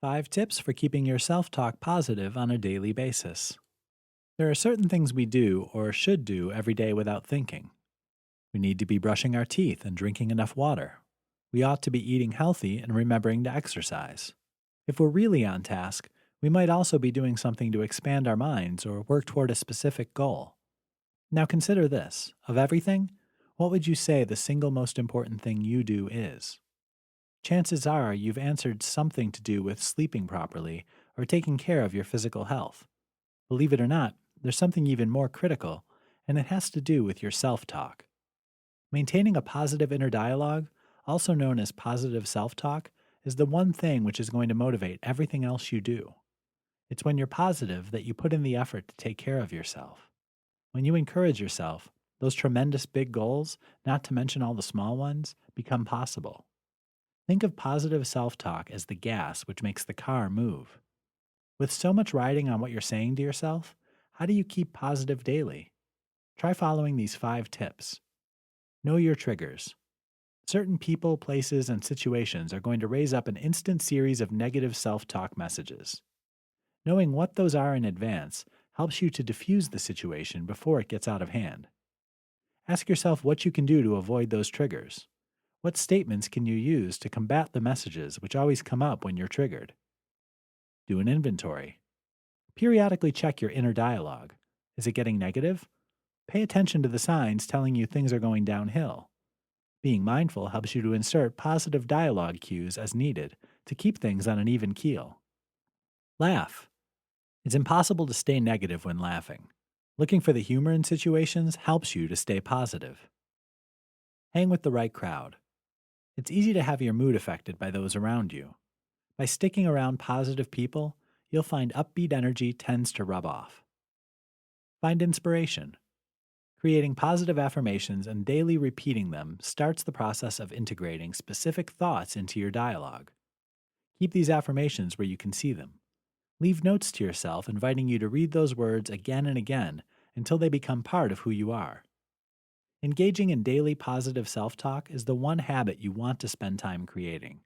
5 tips for keeping your self talk positive on a daily basis. There are certain things we do or should do every day without thinking. We need to be brushing our teeth and drinking enough water. We ought to be eating healthy and remembering to exercise. If we're really on task, we might also be doing something to expand our minds or work toward a specific goal. Now consider this: of everything, what would you say the single most important thing you do is? Chances are you've answered something to do with sleeping properly or taking care of your physical health. Believe it or not, there's something even more critical, and it has to do with your self talk. Maintaining a positive inner dialogue, also known as positive self talk, is the one thing which is going to motivate everything else you do. It's when you're positive that you put in the effort to take care of yourself. When you encourage yourself, those tremendous big goals, not to mention all the small ones, become possible. Think of positive self talk as the gas which makes the car move. With so much riding on what you're saying to yourself, how do you keep positive daily? Try following these 5 tips. Know your triggers. Certain people, places, and situations are going to raise up an instant series of negative self talk messages. Knowing what those are in advance helps you to diffuse the situation before it gets out of hand. Ask yourself what you can do to avoid those triggers. What statements can you use to combat the messages which always come up when you're triggered? Do an inventory. Periodically check your inner dialogue. Is it getting negative? Pay attention to the signs telling you things are going downhill. Being mindful helps you to insert positive dialogue cues as needed to keep things on an even keel. Laugh. It's impossible to stay negative when laughing. Looking for the humor in situations helps you to stay positive. Hang with the right crowd. It's easy to have your mood affected by those around you. By sticking around positive people, you'll find upbeat energy tends to rub off. Find inspiration. Creating positive affirmations and daily repeating them starts the process of integrating specific thoughts into your dialogue. Keep these affirmations where you can see them. Leave notes to yourself inviting you to read those words again and again until they become part of who you are. Engaging in daily positive self talk is the one habit you want to spend time creating.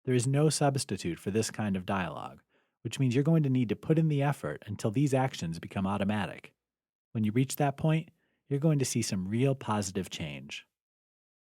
There is no substitute for this kind of dialogue, which means you're going to need to put in the effort until these actions become automatic. When you reach that point, you're going to see some real positive change.